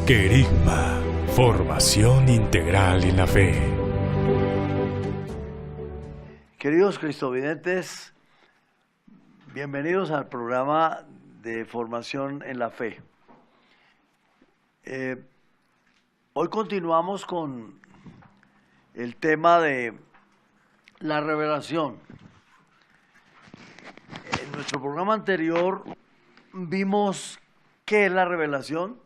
Querigma, formación integral en la fe. Queridos cristovidentes, bienvenidos al programa de formación en la fe. Hoy continuamos con el tema de la revelación. En nuestro programa anterior vimos qué es la revelación,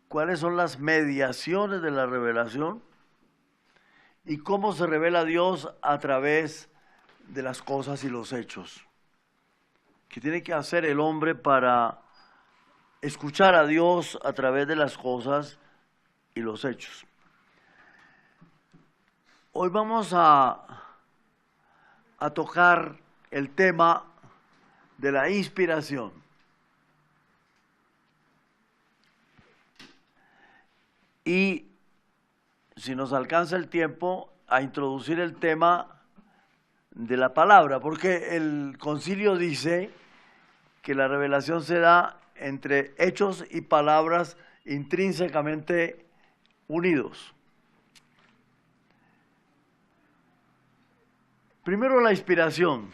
cuáles son las mediaciones de la revelación y cómo se revela Dios a través de las cosas y los hechos. ¿Qué tiene que hacer el hombre para escuchar a Dios a través de las cosas y los hechos? Hoy vamos a tocar el tema de la inspiración. Y si nos alcanza el tiempo, a introducir el tema de la palabra, porque el concilio dice que la revelación se da entre hechos y palabras intrínsecamente unidos. Primero, la inspiración.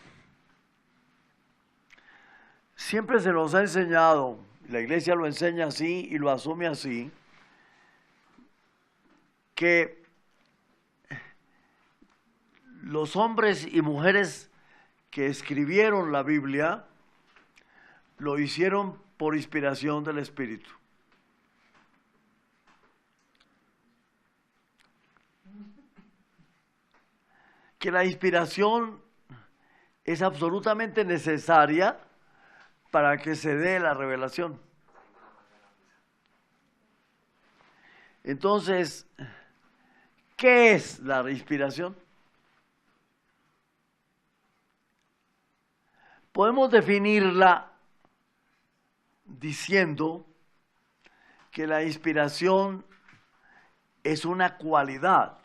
Siempre se nos ha enseñado, la iglesia lo enseña así y lo asume así, que los hombres y mujeres que escribieron la Biblia lo hicieron por inspiración del Espíritu. Que la inspiración es absolutamente necesaria para que se dé la revelación. Entonces, ¿qué es la inspiración? Podemos definirla diciendo que la inspiración es una cualidad,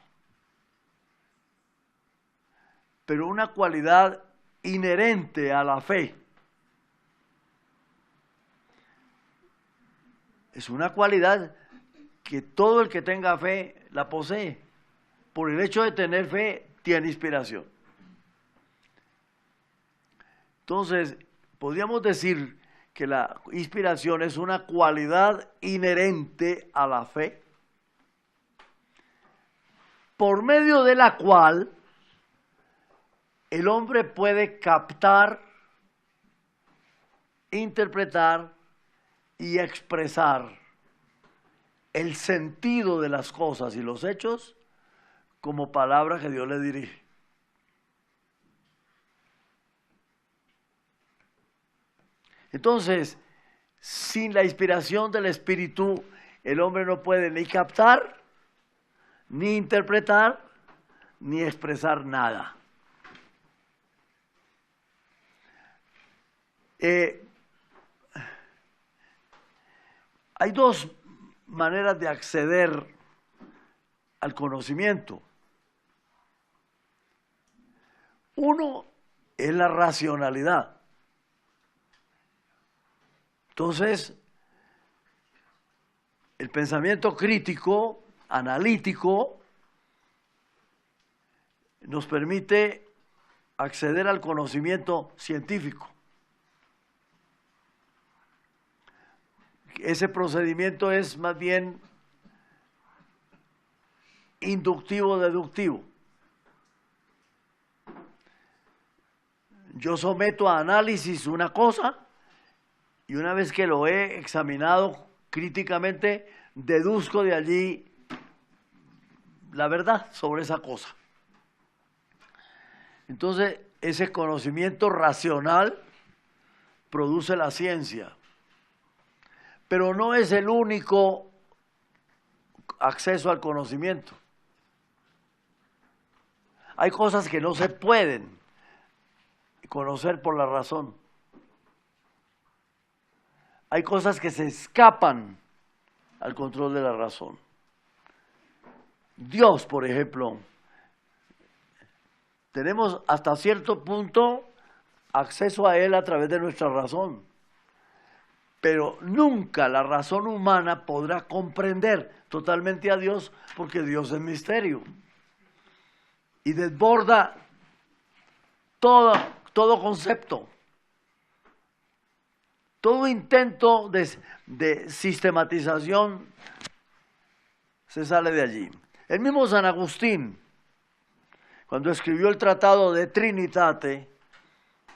pero una cualidad inherente a la fe. Es una cualidad que todo el que tenga fe la posee. Por el hecho de tener fe, tiene inspiración. Entonces, podríamos decir que la inspiración es una cualidad inherente a la fe, por medio de la cual el hombre puede captar, interpretar y expresar el sentido de las cosas y los hechos como palabra que Dios le dirige. Entonces, sin la inspiración del Espíritu, el hombre no puede ni captar, ni interpretar, ni expresar nada. Hay dos maneras de acceder al conocimiento. Uno es la racionalidad. Entonces, el pensamiento crítico, analítico, nos permite acceder al conocimiento científico. Ese procedimiento es más bien inductivo-deductivo. Yo someto a análisis una cosa y una vez que lo he examinado críticamente, deduzco de allí la verdad sobre esa cosa. Entonces, ese conocimiento racional produce la ciencia. Pero no es el único acceso al conocimiento. Hay cosas que no se pueden conocer por la razón. Hay cosas que se escapan al control de la razón. Dios, por ejemplo, tenemos hasta cierto punto acceso a Él a través de nuestra razón. Pero nunca la razón humana podrá comprender totalmente a Dios, porque Dios es misterio. Y desborda todo concepto. Todo intento de sistematización se sale de allí. El mismo San Agustín, cuando escribió el tratado de Trinitate,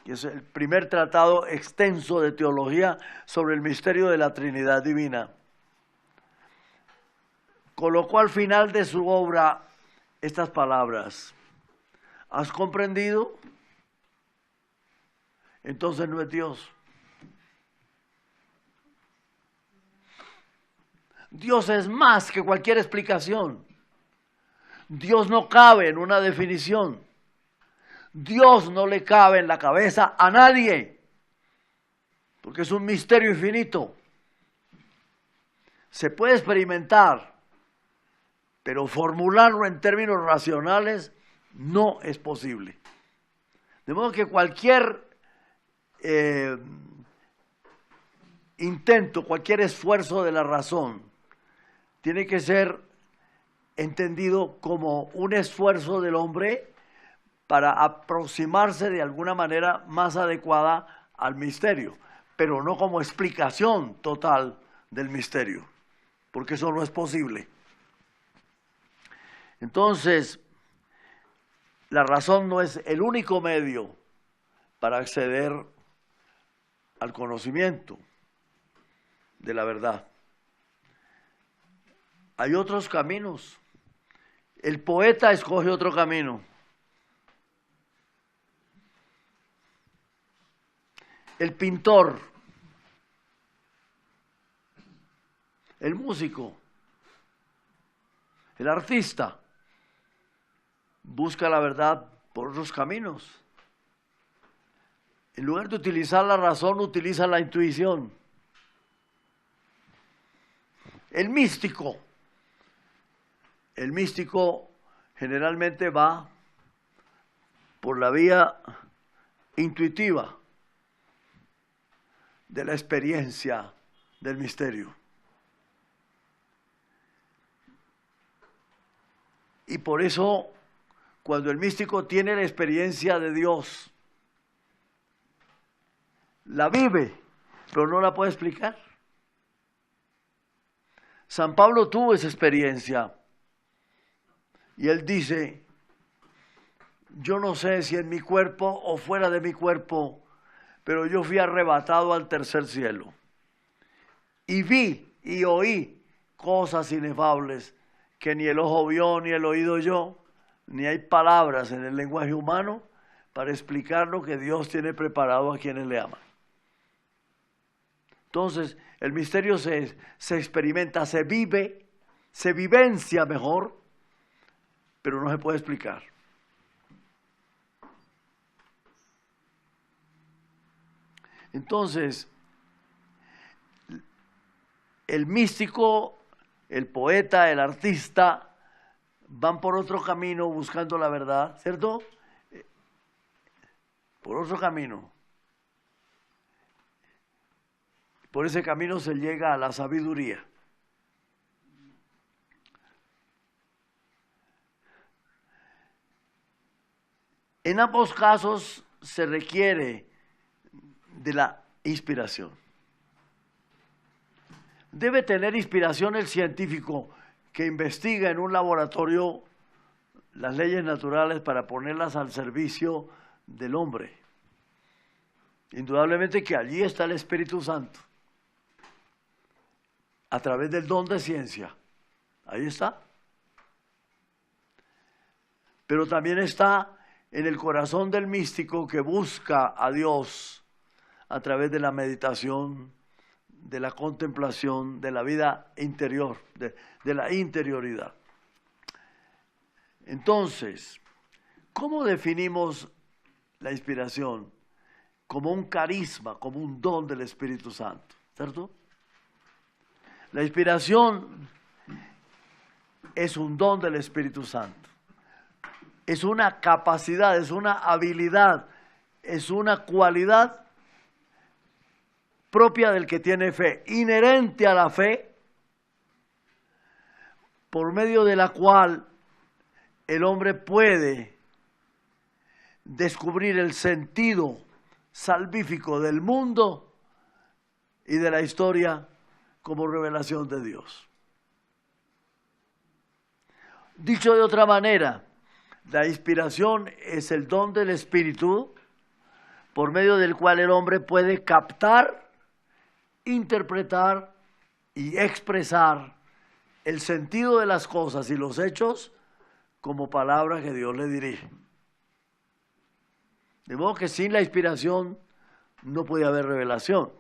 que es el primer tratado extenso de teología sobre el misterio de la Trinidad Divina, colocó al final de su obra estas palabras: ¿has comprendido? Entonces no es Dios. Dios es más que cualquier explicación. Dios no cabe en una definición. Dios no le cabe en la cabeza a nadie, porque es un misterio infinito. Se puede experimentar, pero formularlo en términos racionales no es posible. De modo que cualquier intento, cualquier esfuerzo de la razón tiene que ser entendido como un esfuerzo del hombre para aproximarse de alguna manera más adecuada al misterio, pero no como explicación total del misterio, porque eso no es posible. Entonces, la razón no es el único medio para acceder al conocimiento de la verdad. Hay otros caminos. El poeta escoge otro camino. El pintor, el músico, el artista busca la verdad por otros caminos. En lugar de utilizar la razón, utiliza la intuición. El místico generalmente va por la vía intuitiva de la experiencia del misterio. Y por eso, cuando el místico tiene la experiencia de Dios, la vive, pero no la puede explicar. San Pablo tuvo esa experiencia y él dice: yo no sé si en mi cuerpo o fuera de mi cuerpo, pero yo fui arrebatado al tercer cielo y vi y oí cosas inefables que ni el ojo vio, ni el oído oyó, ni hay palabras en el lenguaje humano para explicar lo que Dios tiene preparado a quienes le aman. Entonces, el misterio se experimenta, se vive, se vivencia mejor, pero no se puede explicar. Entonces, el místico, el poeta, el artista, van por otro camino buscando la verdad, ¿cierto? Por otro camino. Por ese camino se llega a la sabiduría. En ambos casos se requiere de la inspiración. Debe tener inspiración el científico que investiga en un laboratorio las leyes naturales para ponerlas al servicio del hombre. Indudablemente que allí está el Espíritu Santo, a través del don de ciencia. Ahí está. Pero también está en el corazón del místico que busca a Dios a través de la meditación, de la contemplación, de la vida interior, de la interioridad. Entonces, ¿cómo definimos la inspiración? Como un carisma, como un don del Espíritu Santo, ¿cierto? La inspiración es un don del Espíritu Santo. Es una capacidad, es una habilidad, es una cualidad propia del que tiene fe, inherente a la fe, por medio de la cual el hombre puede descubrir el sentido salvífico del mundo y de la historia como revelación de Dios. Dicho de otra manera, la inspiración es el don del Espíritu por medio del cual el hombre puede captar, interpretar y expresar el sentido de las cosas y los hechos como palabra que Dios le dirige. De modo que sin la inspiración no puede haber revelación.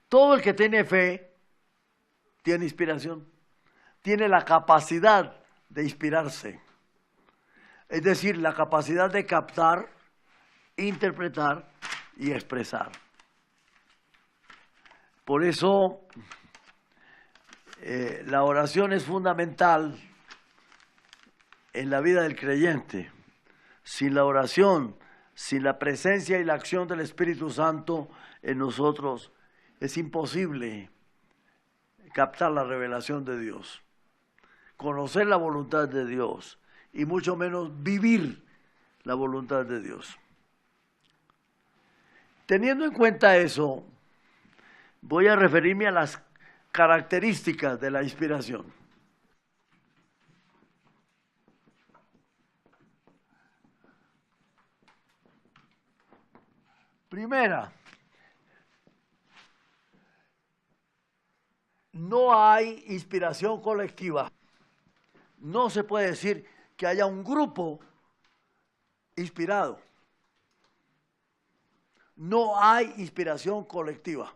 Todo el que tiene fe tiene inspiración, tiene la capacidad de inspirarse. Es decir, la capacidad de captar, interpretar y expresar. Por eso la oración es fundamental en la vida del creyente. Sin la oración, sin la presencia y la acción del Espíritu Santo en nosotros, es imposible captar la revelación de Dios, conocer la voluntad de Dios y mucho menos vivir la voluntad de Dios. Teniendo en cuenta eso, voy a referirme a las características de la inspiración. Primera, no hay inspiración colectiva. No se puede decir que haya un grupo inspirado. No hay inspiración colectiva.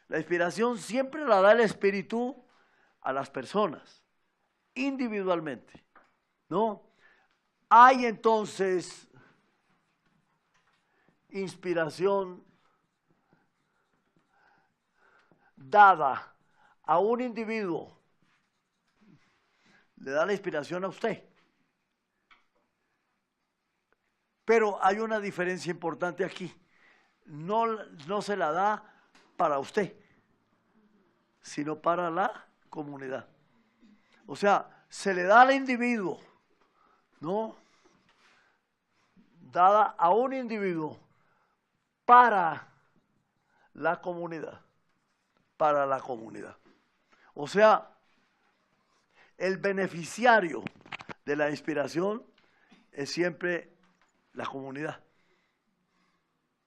La inspiración siempre la da el Espíritu a las personas, individualmente, ¿no? Hay entonces inspiración dada a un individuo, le da la inspiración a usted. Pero hay una diferencia importante aquí. No se la da para usted, sino para la comunidad. O sea, se le da al individuo, ¿no? Dada a un individuo para la comunidad. Para la comunidad. O sea, el beneficiario de la inspiración es siempre la comunidad,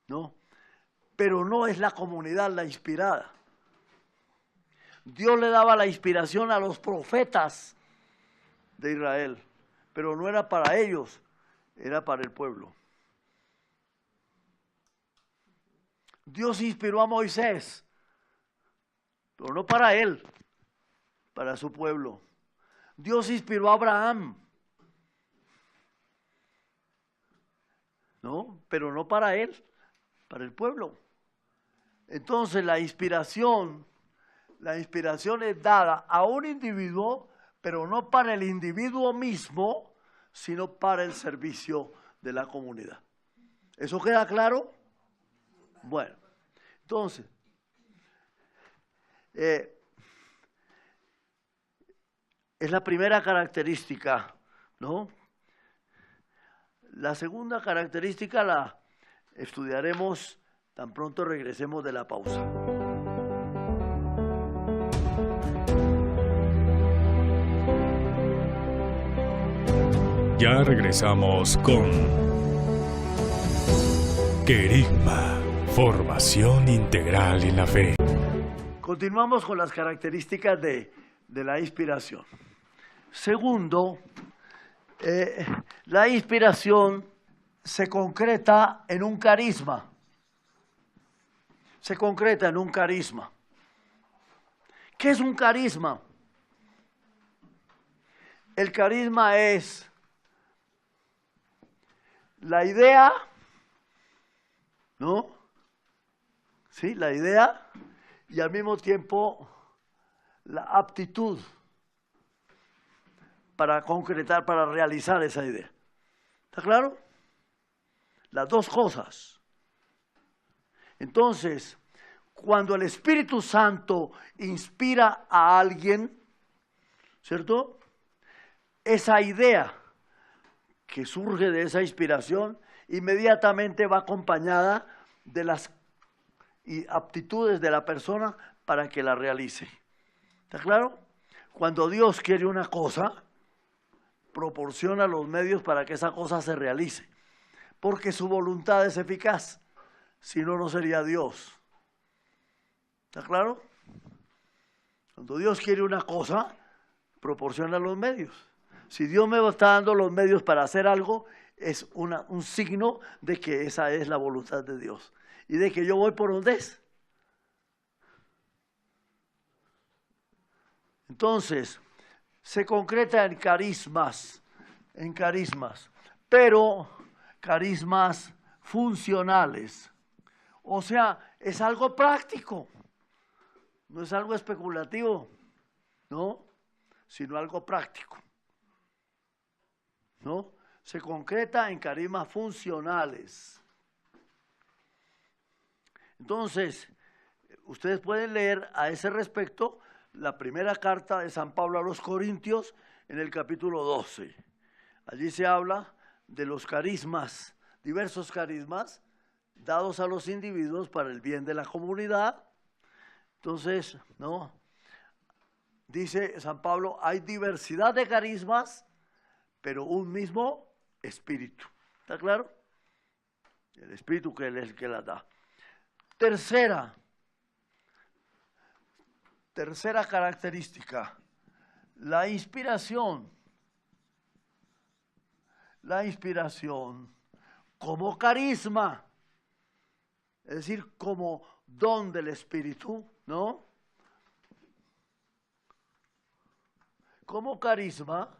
¿no? Pero no es la comunidad la inspirada. Dios le daba la inspiración a los profetas de Israel, pero no era para ellos, era para el pueblo. Dios inspiró a Moisés, pero no para él, para su pueblo. Dios inspiró a Abraham, ¿no? Pero no para él, para el pueblo. Entonces la inspiración es dada a un individuo, pero no para el individuo mismo, sino para el servicio de la comunidad. ¿Eso queda claro? Bueno, entonces, es la primera característica, ¿no? La segunda característica la estudiaremos tan pronto regresemos de la pausa. Ya regresamos con Querigma, formación integral en la fe. Continuamos con las características de la inspiración. Segundo, la inspiración se concreta en un carisma. Se concreta en un carisma. ¿Qué es un carisma? El carisma es la idea, ¿no? Sí, la idea y al mismo tiempo la aptitud para concretar, para realizar esa idea. ¿Está claro? las dos cosas. Entonces, cuando el Espíritu Santo inspira a alguien, ¿cierto? Esa idea que surge de esa inspiración inmediatamente va acompañada de las aptitudes de la persona para que la realice. ¿Está claro? Cuando Dios quiere una cosa, proporciona los medios para que esa cosa se realice, porque su voluntad es eficaz, si no, no sería Dios. ¿Está claro? Cuando Dios quiere una cosa, proporciona los medios. Si Dios me está dando los medios para hacer algo, es un signo de que esa es la voluntad de Dios y de que yo voy por donde es. Entonces, se concreta en carismas, pero carismas funcionales. O sea, es algo práctico, no es algo especulativo, ¿no? Sino algo práctico, ¿no? Se concreta en carismas funcionales. Entonces, ustedes pueden leer a ese respecto la primera carta de San Pablo a los Corintios en el capítulo 12. Allí se habla de los carismas, diversos carismas dados a los individuos para el bien de la comunidad. Entonces, ¿no? Dice San Pablo, hay diversidad de carismas, pero un mismo espíritu. ¿Está claro? El espíritu que es el que las da. Tercera característica, la inspiración. La inspiración como carisma, es decir, como don del Espíritu, ¿no? Como carisma,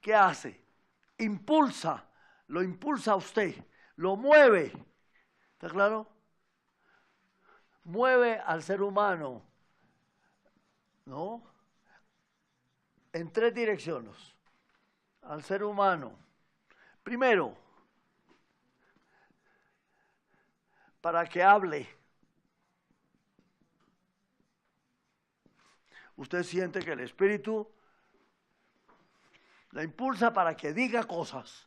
¿qué hace? Lo impulsa a usted, lo mueve, ¿está claro? Mueve al ser humano, ¿no? En tres direcciones, al ser humano. Primero, para que hable. Usted siente que el Espíritu la impulsa para que diga cosas,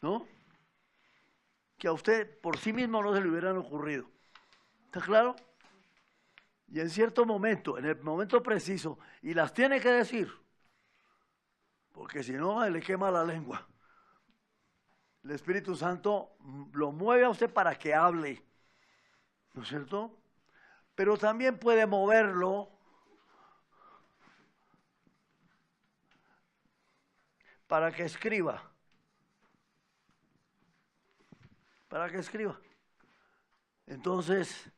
¿no? Que a usted por sí mismo no se le hubieran ocurrido. ¿Está claro? Y en cierto momento, en el momento preciso, y las tiene que decir, porque si no, le quema la lengua. El Espíritu Santo lo mueve a usted para que hable, ¿no es cierto? Pero también puede moverlo para que escriba. Para que escriba. Entonces,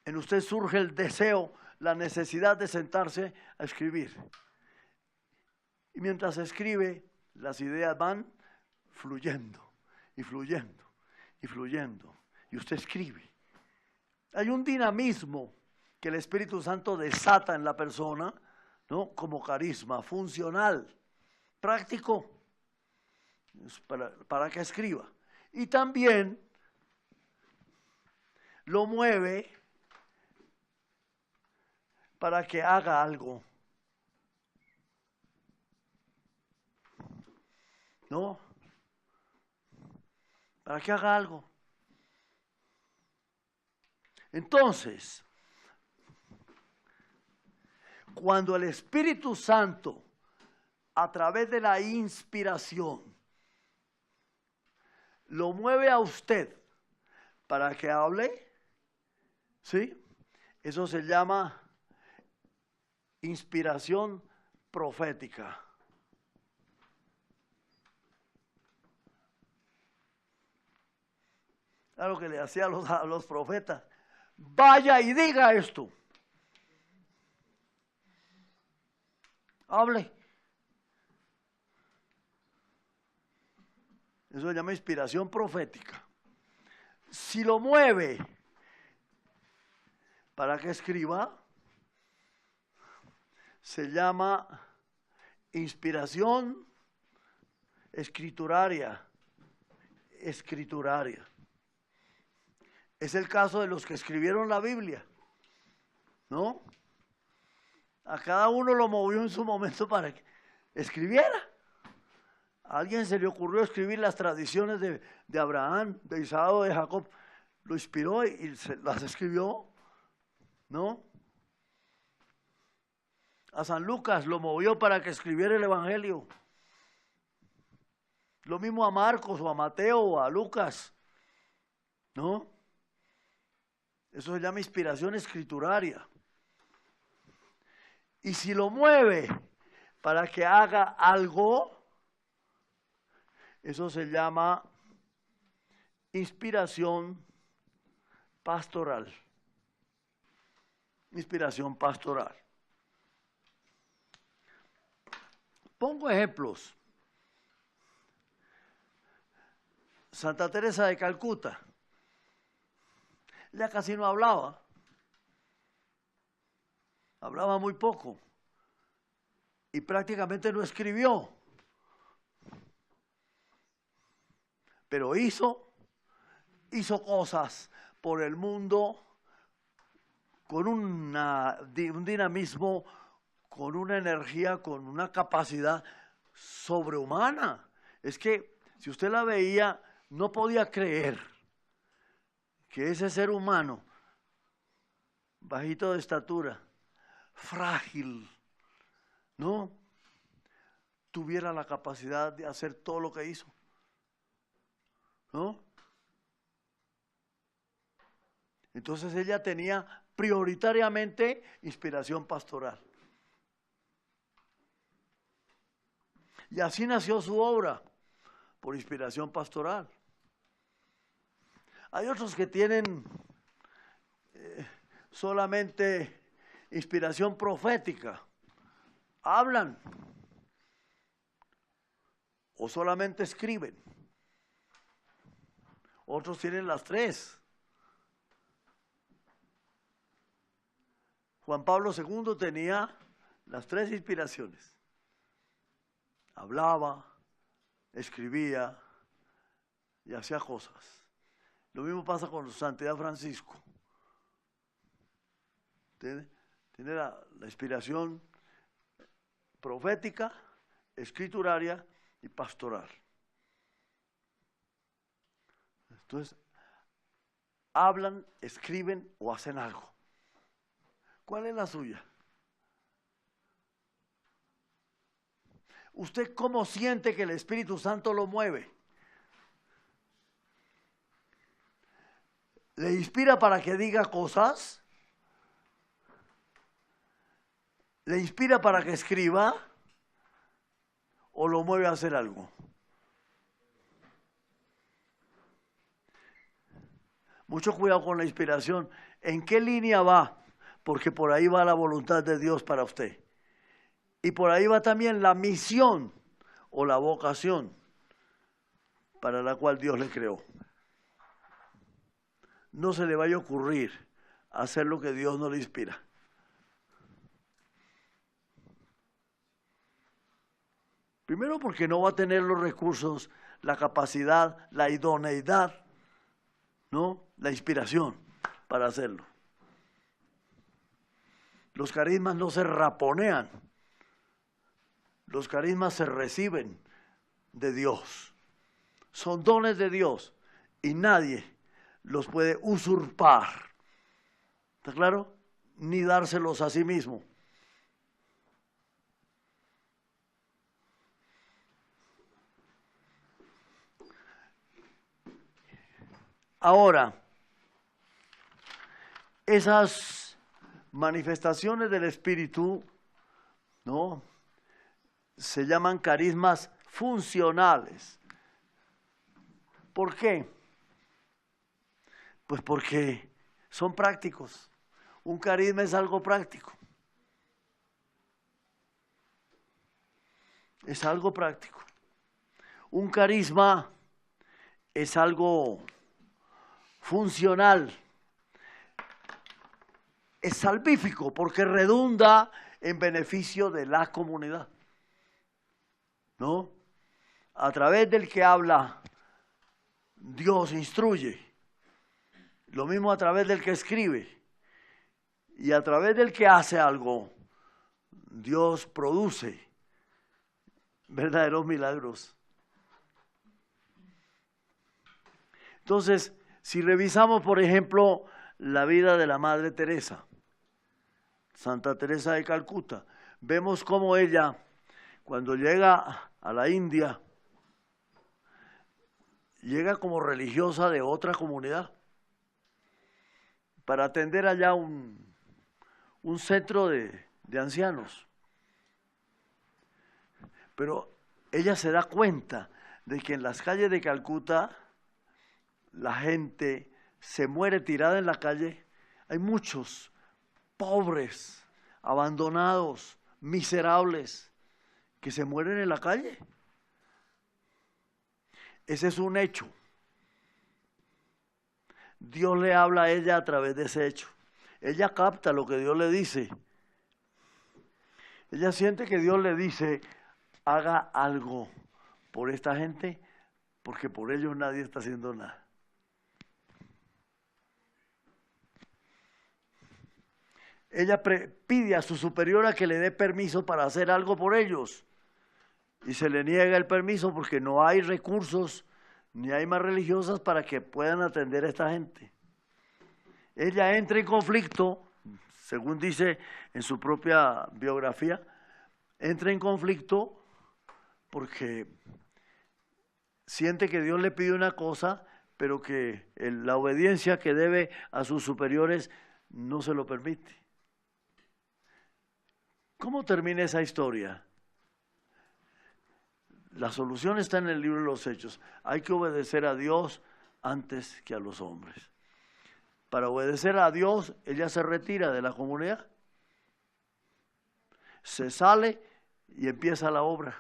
en usted surge el deseo, la necesidad de sentarse a escribir. Y mientras escribe, las ideas van fluyendo, y fluyendo, y fluyendo. Y usted escribe. Hay un dinamismo que el Espíritu Santo desata en la persona, ¿no? Como carisma funcional, práctico, para que escriba. Y también lo mueve para que haga algo, ¿no? Para que haga algo. Entonces, cuando el Espíritu Santo, a través de la inspiración, lo mueve a usted para que hable, ¿sí? Eso se llama inspiración profética. Claro que le hacía a los profetas, vaya y diga esto. Hable. Eso se llama inspiración profética. Si lo mueve para que escriba, se llama inspiración escrituraria. Escrituraria. Es el caso de los que escribieron la Biblia, ¿no? A cada uno lo movió en su momento para que escribiera. A alguien se le ocurrió escribir las tradiciones de Abraham, de Isaac, de Jacob. Lo inspiró y las escribió, ¿no? A San Lucas lo movió para que escribiera el Evangelio. Lo mismo a Marcos o a Mateo o a Lucas, ¿no? Eso se llama inspiración escrituraria. Y si lo mueve para que haga algo, eso se llama inspiración pastoral. Inspiración pastoral. Pongo ejemplos. Santa Teresa de Calcuta. Ella casi no hablaba. Hablaba muy poco. Y prácticamente no escribió. Pero hizo cosas por el mundo con un dinamismo, con una energía, con una capacidad sobrehumana. Es que si usted la veía, no podía creer que ese ser humano, bajito de estatura, frágil, ¿no?, tuviera la capacidad de hacer todo lo que hizo, ¿no? Entonces ella tenía prioritariamente inspiración pastoral. Y así nació su obra, por inspiración pastoral. Hay otros que tienen solamente inspiración profética. Hablan o solamente escriben. Otros tienen las tres. Juan Pablo II tenía las tres inspiraciones. Hablaba, escribía y hacía cosas. Lo mismo pasa con Santidad Francisco. Tiene la inspiración profética, escrituraria y pastoral. Entonces, hablan, escriben o hacen algo. ¿Cuál es la suya? ¿Usted cómo siente que el Espíritu Santo lo mueve? ¿Le inspira para que diga cosas? ¿Le inspira para que escriba? ¿O lo mueve a hacer algo? Mucho cuidado con la inspiración. ¿En qué línea va? Porque por ahí va la voluntad de Dios para usted. Y por ahí va también la misión o la vocación para la cual Dios le creó. No se le vaya a ocurrir hacer lo que Dios no le inspira. Primero porque no va a tener los recursos, la capacidad, la idoneidad, ¿no?, la inspiración para hacerlo. Los carismas no se raponean. Los carismas se reciben de Dios. Son dones de Dios y nadie los puede usurpar. ¿Está claro? Ni dárselos a sí mismo. Ahora, esas manifestaciones del Espíritu, ¿no?, se llaman carismas funcionales. ¿Por qué? Pues porque son prácticos. Un carisma es algo práctico. Es algo práctico. Un carisma es algo funcional. Es salvífico porque redunda en beneficio de la comunidad, ¿no? a través del que habla, Dios instruye. Lo mismo a través del que escribe. Y a través del que hace algo, Dios produce verdaderos milagros. Entonces, si revisamos, por ejemplo, la vida de la Madre Teresa, Santa Teresa de Calcuta, vemos cómo ella, cuando llega a la India, llega como religiosa de otra comunidad para atender allá un centro de ancianos. Pero ella se da cuenta de que en las calles de Calcuta la gente se muere tirada en la calle. Hay muchos pobres, abandonados, miserables, que se mueren en la calle. Ese es un hecho. Dios le habla a ella a través de ese hecho. Ella capta lo que Dios le dice. Ella siente que Dios le dice, haga algo por esta gente, porque por ellos nadie está haciendo nada. Ella pide a su superiora que le dé permiso para hacer algo por ellos. Y se le niega el permiso porque no hay recursos ni hay más religiosas para que puedan atender a esta gente. Ella entra en conflicto, según dice en su propia biografía, entra en conflicto porque siente que Dios le pide una cosa, pero que la obediencia que debe a sus superiores no se lo permite. ¿Cómo termina esa historia? La solución está en el libro de los Hechos. Hay que obedecer a Dios antes que a los hombres. Para obedecer a Dios, ella se retira de la comunidad. Se sale y empieza la obra.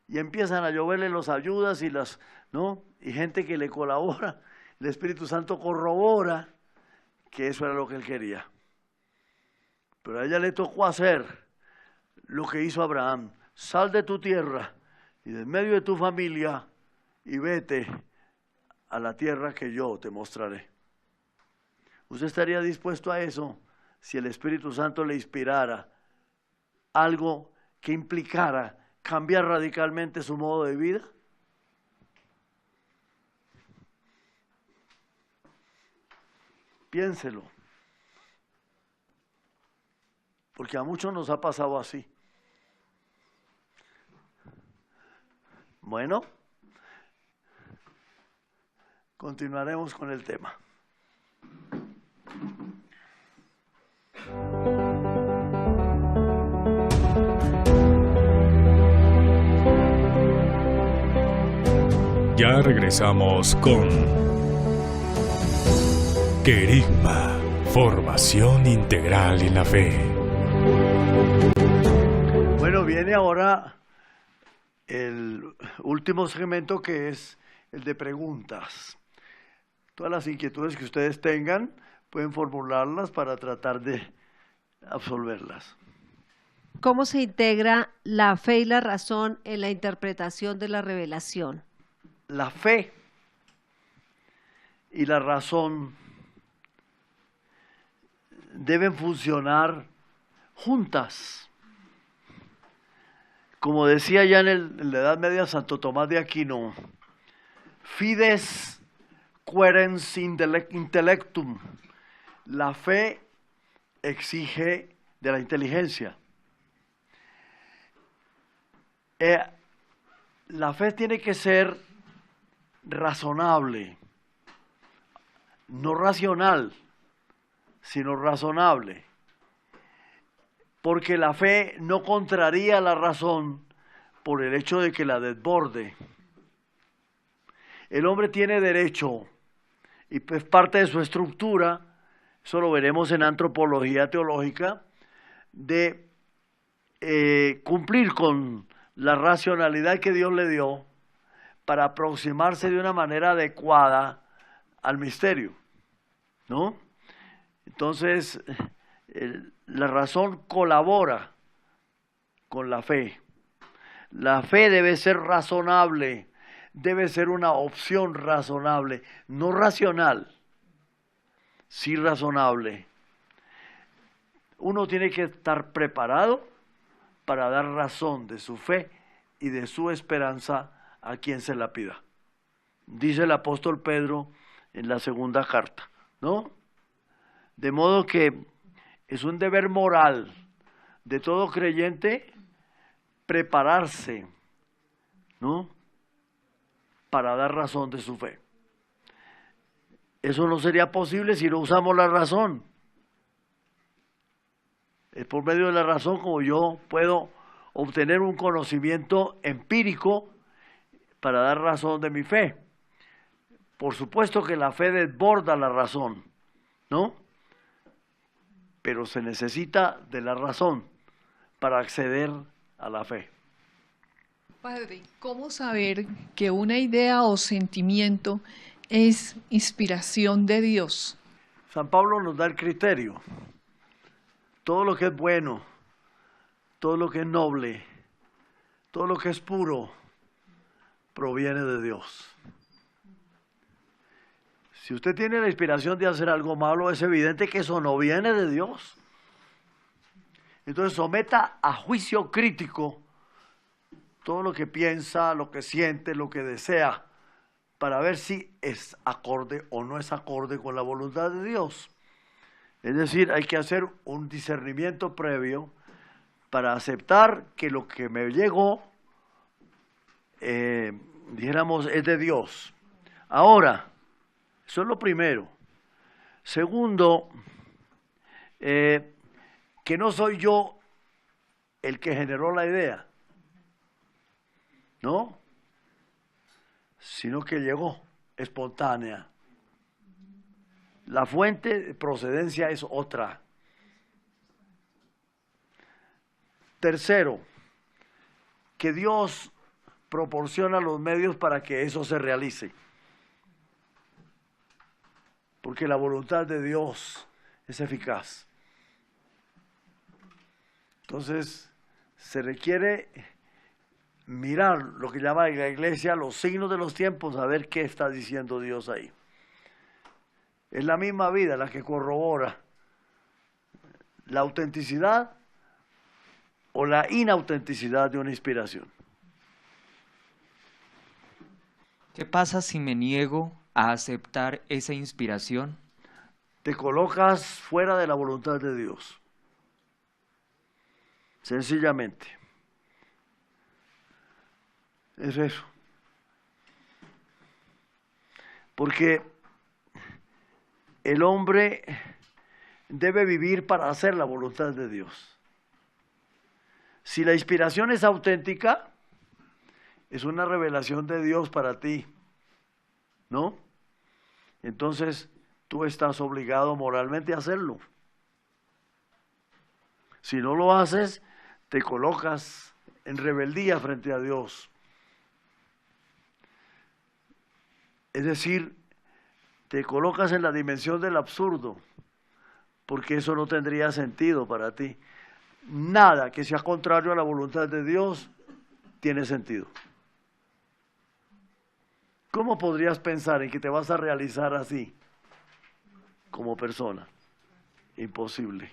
Y empiezan a lloverle los ayudas y y gente que le colabora. El Espíritu Santo corrobora que eso era lo que él quería. Pero a ella le tocó hacer lo que hizo Abraham. Sal de tu tierra y de medio de tu familia y vete a la tierra que yo te mostraré. ¿Usted estaría dispuesto a eso si el Espíritu Santo le inspirara algo que implicara cambiar radicalmente su modo de vida? Piénselo. Porque a muchos nos ha pasado así. Bueno, continuaremos con el tema. Ya regresamos con Querigma, formación integral en la fe. Bueno, viene ahora el último segmento, que es el de preguntas. Todas las inquietudes que ustedes tengan pueden formularlas para tratar de absolverlas. ¿Cómo se integra la fe y la razón en la interpretación de la revelación? La fe y la razón deben funcionar juntas. Como decía ya en la Edad Media Santo Tomás de Aquino, fides querens intellectum. La fe exige de la inteligencia. La fe tiene que ser razonable, no racional, sino razonable. Porque la fe no contraría la razón por el hecho de que la desborde. El hombre tiene derecho, y es parte de su estructura, eso lo veremos en antropología teológica, de cumplir con la racionalidad que Dios le dio para aproximarse de una manera adecuada al misterio, ¿no? Entonces, la razón colabora con la fe. La fe debe ser razonable, debe ser una opción razonable, no racional, sí razonable. Uno tiene que estar preparado para dar razón de su fe y de su esperanza a quien se la pida. Dice el apóstol Pedro en la segunda carta, ¿no? De modo que es un deber moral de todo creyente prepararse, ¿no?, para dar razón de su fe. Eso no sería posible si no usamos la razón. Es por medio de la razón como yo puedo obtener un conocimiento empírico para dar razón de mi fe. Por supuesto que la fe desborda la razón, ¿no? Pero se necesita de la razón para acceder a la fe. Padre, ¿cómo saber que una idea o sentimiento es inspiración de Dios? San Pablo nos da el criterio. Todo lo que es bueno, todo lo que es noble, todo lo que es puro, proviene de Dios. Si usted tiene la inspiración de hacer algo malo, es evidente que eso no viene de Dios. Entonces someta a juicio crítico todo lo que piensa, lo que siente, lo que desea, para ver si es acorde o no es acorde con la voluntad de Dios. Es decir, hay que hacer un discernimiento previo para aceptar que lo que me llegó, dijéramos, es de Dios. Ahora, eso es lo primero. Segundo, que no soy yo el que generó la idea, ¿no? Sino que llegó espontánea. La fuente de procedencia es otra. Tercero, que Dios proporciona los medios para que eso se realice. Porque la voluntad de Dios es eficaz. Entonces, se requiere mirar lo que llama la iglesia los signos de los tiempos, a ver qué está diciendo Dios ahí. Es la misma vida la que corrobora la autenticidad o la inautenticidad de una inspiración. ¿Qué pasa si me niego a aceptar esa inspiración? Te colocas fuera de la voluntad de Dios. Sencillamente. Es eso. Porque el hombre debe vivir para hacer la voluntad de Dios. Si la inspiración es auténtica, es una revelación de Dios para ti, ¿no? Entonces, tú estás obligado moralmente a hacerlo. Si no lo haces, te colocas en rebeldía frente a Dios. Es decir, te colocas en la dimensión del absurdo, porque eso no tendría sentido para ti. Nada que sea contrario a la voluntad de Dios tiene sentido. ¿Cómo podrías pensar en que te vas a realizar así como persona? Imposible.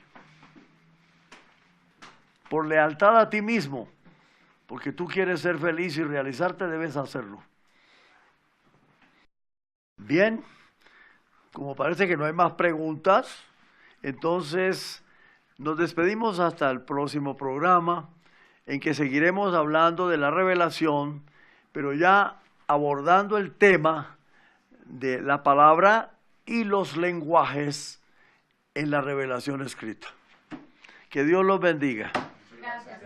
Por lealtad a ti mismo, porque tú quieres ser feliz y realizarte, debes hacerlo. Bien, como parece que no hay más preguntas, entonces nos despedimos hasta el próximo programa, en que seguiremos hablando de la revelación, pero ya abordando el tema de la palabra y los lenguajes en la revelación escrita. Que Dios los bendiga. Gracias.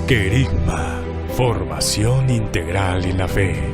Querigma, formación integral en la fe.